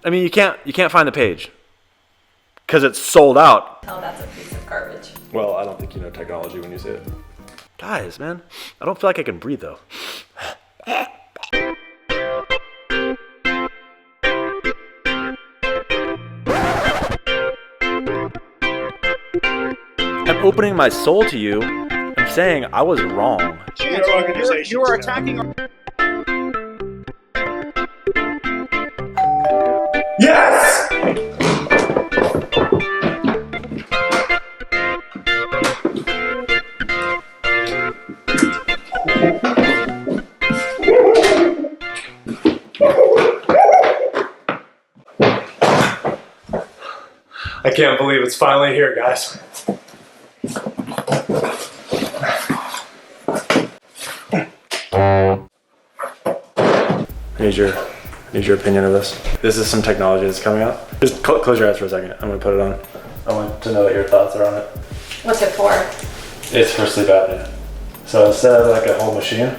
I mean, you can't find the page because it's sold out. Oh, that's a piece of garbage. Well, I don't think you know technology when you say it. Guys, man, I don't feel like I can breathe though. I'm opening my soul to you. I'm saying I was wrong. You are attacking. Yes! I can't believe it's finally here, guys. Here's your opinion of this. This is some technology that's coming out. Just close your eyes for a second. I'm gonna put it on. I want to know what your thoughts are on it. What's it for? It's for sleep apnea. So instead of like a whole machine,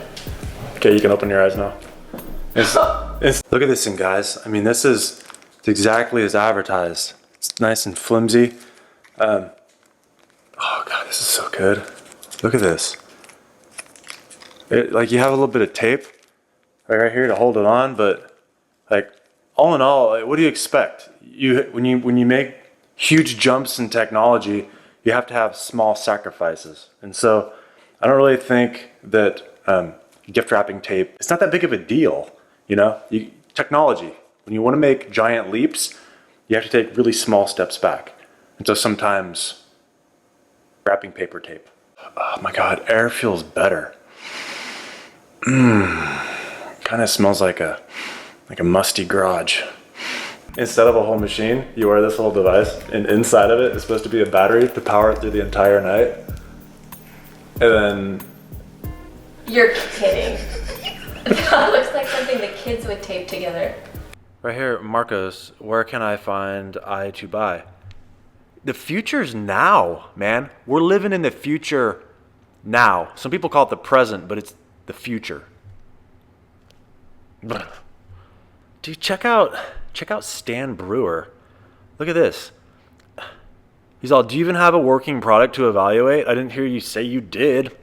okay, you can open your eyes now. Look at this thing, guys. I mean, it's exactly as advertised. It's nice and flimsy. Oh God, this is so good. Look at this. Like you have a little bit of tape right here to hold it on, but like all in all, what do you expect? When you make huge jumps in technology, you have to have small sacrifices. And so I don't really think that gift wrapping tape, it's not that big of a deal. Technology, when you want to make giant leaps, you have to take really small steps back. And so sometimes wrapping paper tape. Oh my God, air feels better. Kind of smells like a musty garage. Instead of a whole machine, you wear this little device, and inside of it is supposed to be a battery to power it through the entire night. And then... You're kidding. That looks like something the kids would tape together. Right here, Marcos, where can I find I to buy? The future's now, man. We're living in the future now. Some people call it the present, but it's the future. Dude, check out Stan Brewer. Look at this. He's all, do you even have a working product to evaluate? I didn't hear you say you did.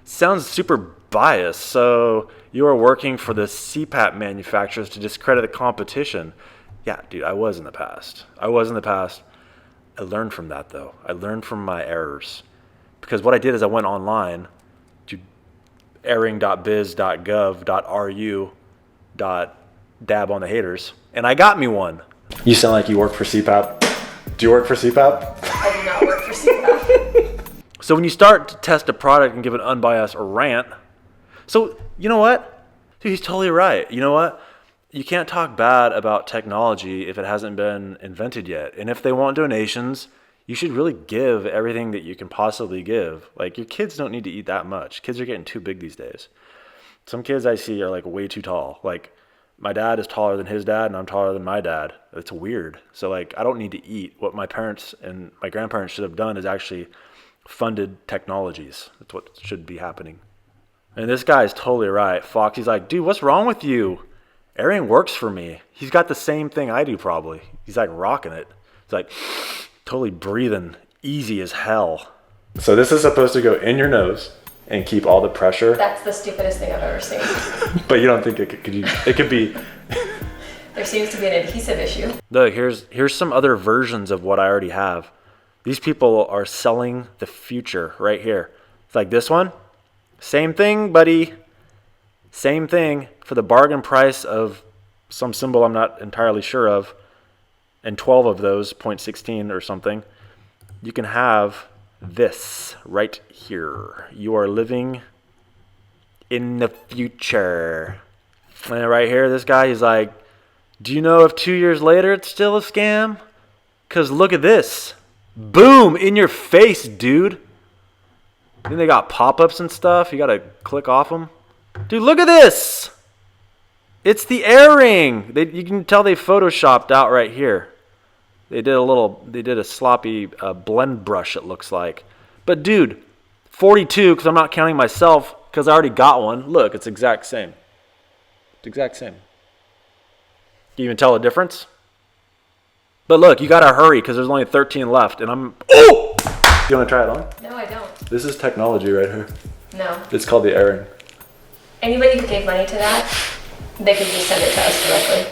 Sounds super biased. So you are working for the CPAP manufacturers to discredit the competition. Yeah, dude, I was in the past. I learned from that, though. I learned from my errors. Because what I did is I went online to airing.biz.gov.ru.dab on the haters, and I got me one. You sound like you work for CPAP. Do you work for CPAP? I do not work for CPAP. So when you start to test a product and give an unbiased rant, so you know what? Dude, he's totally right. You know what? You can't talk bad about technology if it hasn't been invented yet. And if they want donations, you should really give everything that you can possibly give. Like, your kids don't need to eat that much. Kids are getting too big these days. Some kids I see are like way too tall. Like, my dad is taller than his dad and I'm taller than my dad. It's weird. So like, I don't need to eat. What my parents and my grandparents should have done is actually funded technologies. That's what should be happening. And this guy is totally right. Fox, he's like, dude, what's wrong with you? Airing works for me. He's got the same thing I do probably. He's like rocking it. He's like totally breathing easy as hell. So this is supposed to go in your nose and keep all the pressure. That's the stupidest thing I've ever seen. But you don't think it could be... There seems to be an adhesive issue. Look, here's some other versions of what I already have. These people are selling the future right here. It's like this one. Same thing, buddy. Same thing for the bargain price of some symbol I'm not entirely sure of, and 12 of those, 0.16 or something. You can have this right here. You are living in the future. And right here, this guy, he's like, do you know if 2 years later it's still a scam? Because look at this. Boom, in your face, dude. Then they got pop-ups and stuff. You got to click off them. Dude, look at this. It's the airing. You can tell they photoshopped out right here. They did a sloppy blend brush, it looks like. But dude, 42, because I'm not counting myself, because I already got one. Look, it's exact same. It's exact same. you even tell a difference? But look, you gotta hurry because there's only 13 left, and I'm. Oh! You wanna try it on? No, I don't. This is technology right here. No. It's called the airing. Anybody who gave money to that, they could just send it to us directly.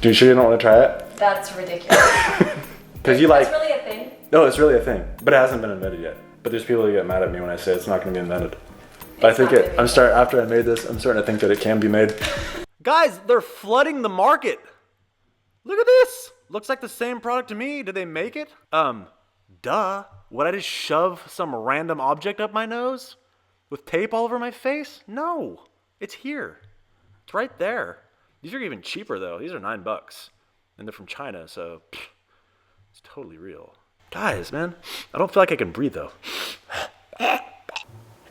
Do you sure you don't want to try it? That's ridiculous. Because you like. That's really a thing. No, it's really a thing, but it hasn't been invented yet. But there's people who get mad at me when I say it's not going to be invented. But I think it. After I made this, I'm starting to think that it can be made. Guys, they're flooding the market. Look at this. Looks like the same product to me. Did they make it? Duh. Would I just shove some random object up my nose with tape all over my face? No. It's here. It's right there. These are even cheaper though. These are $9, and they're from China, so it's totally real. Guys, man, I don't feel like I can breathe though. I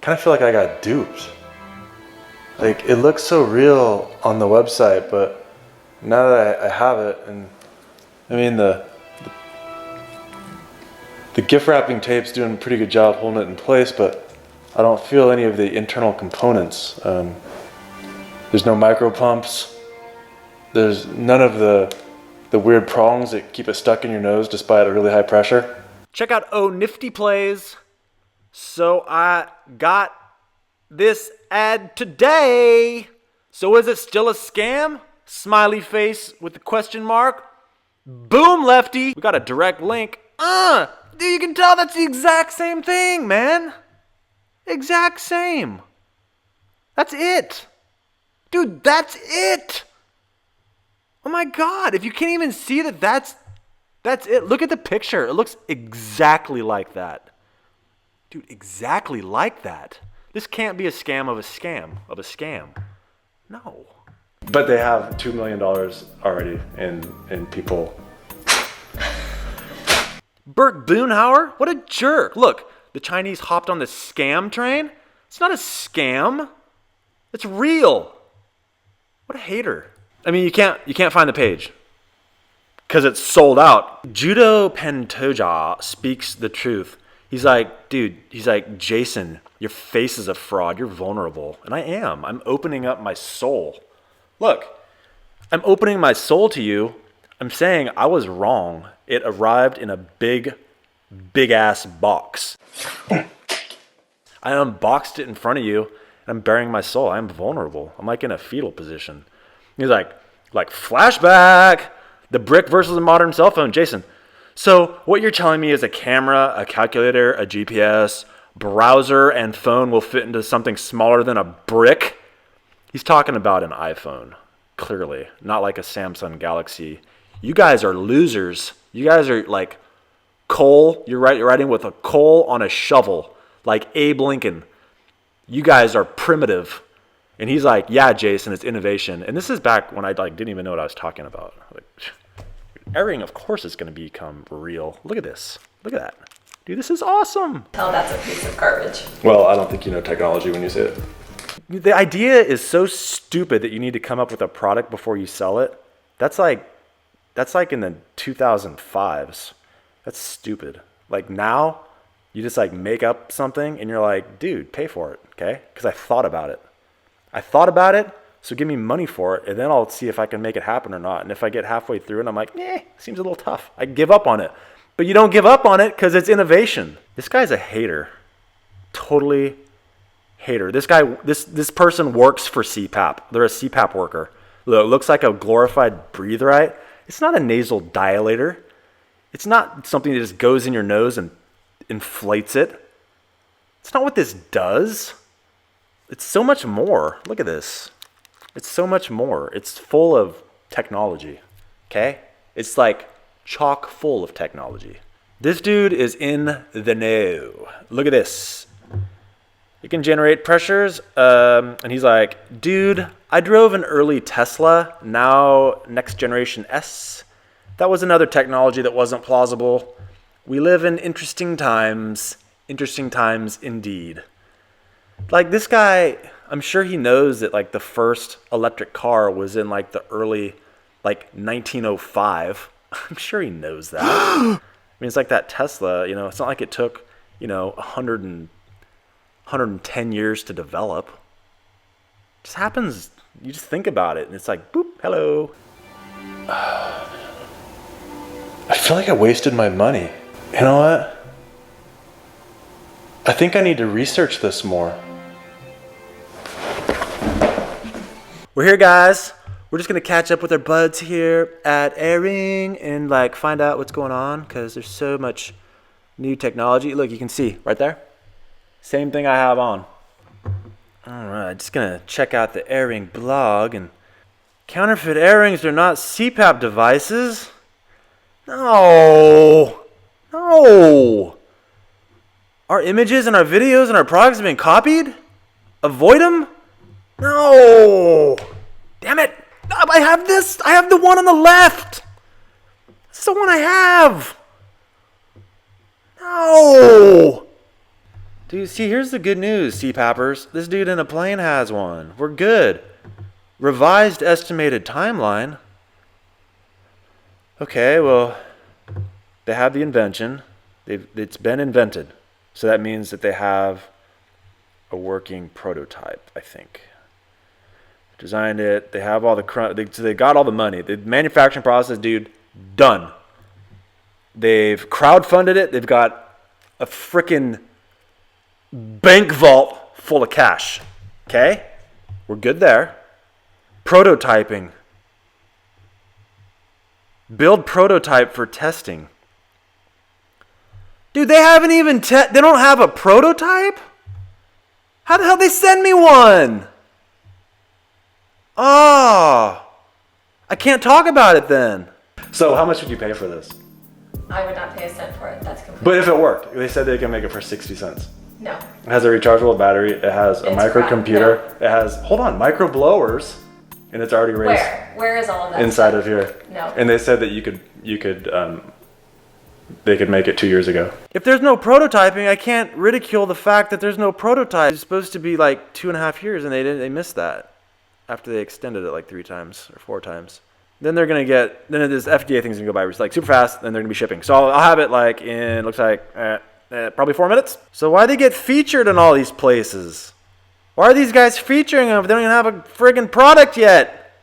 kind of feel like I got duped. Like, it looks so real on the website, but now that I have it, and I mean the gift wrapping tape's doing a pretty good job holding it in place, but I don't feel any of the internal components. There's no micro pumps. There's none of the weird prongs that keep it stuck in your nose despite a really high pressure. Check out Oh Nifty Plays. So I got this ad today. So is it still a scam? Smiley face with the question mark. Boom, Lefty. We got a direct link. Dude, you can tell that's the exact same thing, man. Exact same. That's it. Dude, that's it. Oh my God, if you can't even see that that's it. Look at the picture. It looks exactly like that. Dude, exactly like that. This can't be a scam of a scam of a scam. No. But they have $2 million already in people. Bert Boonhauer? What a jerk. Look, the Chinese hopped on the scam train. It's not a scam. It's real. What a hater. I mean, you can't find the page because it's sold out. Judo Pentoja speaks the truth. He's like, dude, Jason, your face is a fraud. You're vulnerable. And I am. I'm opening up my soul. Look, I'm opening my soul to you. I'm saying I was wrong. It arrived in a big ass box. I unboxed it in front of you, and I'm bearing my soul. I'm vulnerable. I'm like in a fetal position. He's like flashback, the brick versus the modern cell phone. Jason, so what you're telling me is a camera, a calculator, a GPS, browser, and phone will fit into something smaller than a brick? He's talking about an iPhone, clearly, not like a Samsung Galaxy. You guys are losers. You guys are like coal. You're riding with a coal on a shovel, like Abe Lincoln. You guys are primitive. And he's like, yeah, Jason, it's innovation. And this is back when I didn't even know what I was talking about. Like, airing, of course, is going to become real. Look at this. Look at that. Dude, this is awesome. Oh, that's a piece of garbage. Well, I don't think you know technology when you say it. The idea is so stupid that you need to come up with a product before you sell it. That's like in the 2005s. That's stupid. Like now, you just like make up something and you're like, dude, pay for it, okay? Because I thought about it. So give me money for it, and then I'll see if I can make it happen or not. And if I get halfway through and I'm like, seems a little tough, I give up on it. But you don't give up on it because it's innovation. This guy's a hater. Totally hater. This person works for CPAP. They're a CPAP worker. Look, it looks like a glorified breathe right. It's not a nasal dilator. It's not something that just goes in your nose and inflates it. It's not what this does. It's so much more. Look at this. It's so much more. It's full of technology, okay? It's like chock full of technology. This dude is in the know. Look at this. It can generate pressures. And he's like, dude, I drove an early Tesla, now next generation S. That was another technology that wasn't plausible. We live in interesting times indeed. Like this guy, I'm sure he knows that like the first electric car was in like the early, like 1905. I'm sure he knows that. I mean, it's like that Tesla, it's not like it took, 110 years to develop. It just happens you just think about it and it's like, boop, hello. I feel like I wasted my money. You know what? I think I need to research this more. We're here, guys. We're just gonna catch up with our buds here at Airing and like find out what's going on because there's so much new technology. Look, you can see right there. Same thing I have on. All right, just gonna check out the Airing blog. And counterfeit earrings are not CPAP devices. No. Our images and our videos and our products have been copied? Avoid them? No. Damn it. I have this. I have the one on the left. That's the one I have. No. Dude, see, here's the good news, CPAPers. This dude in a plane has one. We're good. Revised estimated timeline. Okay, well, they have the invention. It's been invented. So that means that they have a working prototype, I think. Designed it. They have all the so they got all the money. The manufacturing process, dude, done. They've crowdfunded it. They've got a freaking bank vault full of cash. Okay? We're good there. Prototyping. Build prototype for testing. Dude, they haven't even they don't have a prototype? How the hell they send me one? Oh. I can't talk about it then. So how much would you pay for this? I would not pay a cent for it. That's completely. But if it worked, they said they can make it for 60 cents. No. It has a rechargeable battery. It has a microcomputer. Crap. It has, hold on, micro blowers. And it's already raised. Where is all of that inside stuff? of here. No. And they said that they could make it 2 years ago. If there's no prototyping, I can't ridicule the fact that there's no prototype. It's supposed to be like 2.5 years, and they missed that after they extended it like 3 times or 4 times. Then they're gonna then this FDA thing's gonna go by like super fast, and they're gonna be shipping. So I'll have it like in looks like probably 4 minutes. So why they get featured in all these places? Why are these guys featuring them if they don't even have a friggin' product yet?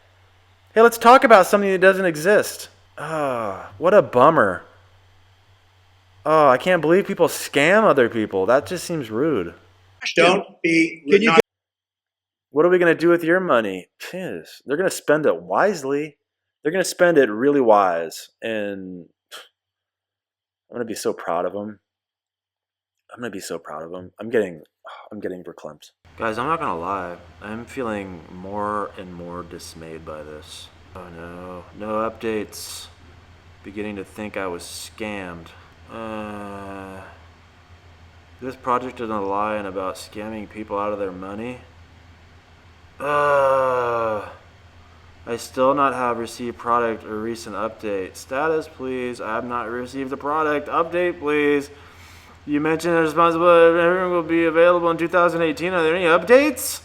Hey, let's talk about something that doesn't exist. Oh, what a bummer. Oh, I can't believe people scam other people. That just seems rude. Don't be. Can you What are we going to do with your money? Jeez, they're going to spend it wisely. They're going to spend it really wise. And I'm going to be so proud of them. I'm getting verklempt. Guys, I'm not going to lie. I'm feeling more and more dismayed by this. Oh no. No updates. Beginning to think I was scammed. This project isn't lying about scamming people out of their money. I still not have received product or recent update. Status, please. I have not received the product. Update, please. You mentioned the responsibility everything will be available in 2018. Are there any updates?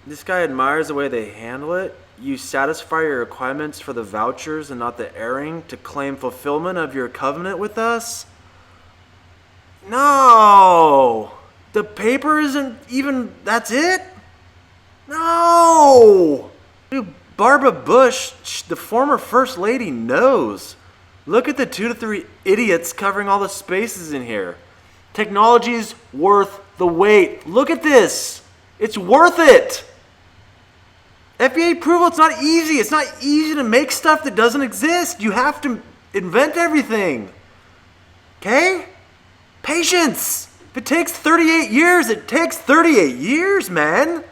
This guy admires the way they handle it. You satisfy your requirements for the vouchers and not the airing to claim fulfillment of your covenant with us? No! The paper isn't even, that's it? No! Dude, Barbara Bush, the former first lady, knows. Look at the 2 to 3 idiots covering all the spaces in here. Technology's worth the wait. Look at this. It's worth it. FDA approval, it's not easy. It's not easy to make stuff that doesn't exist. You have to invent everything. Okay? Patience. If it takes 38 years, it takes 38 years, man.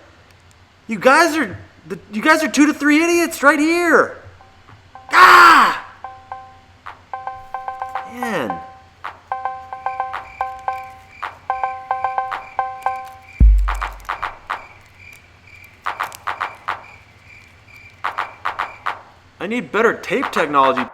You guys are 2 to 3 idiots right here. Ah! Man. I need better tape technology.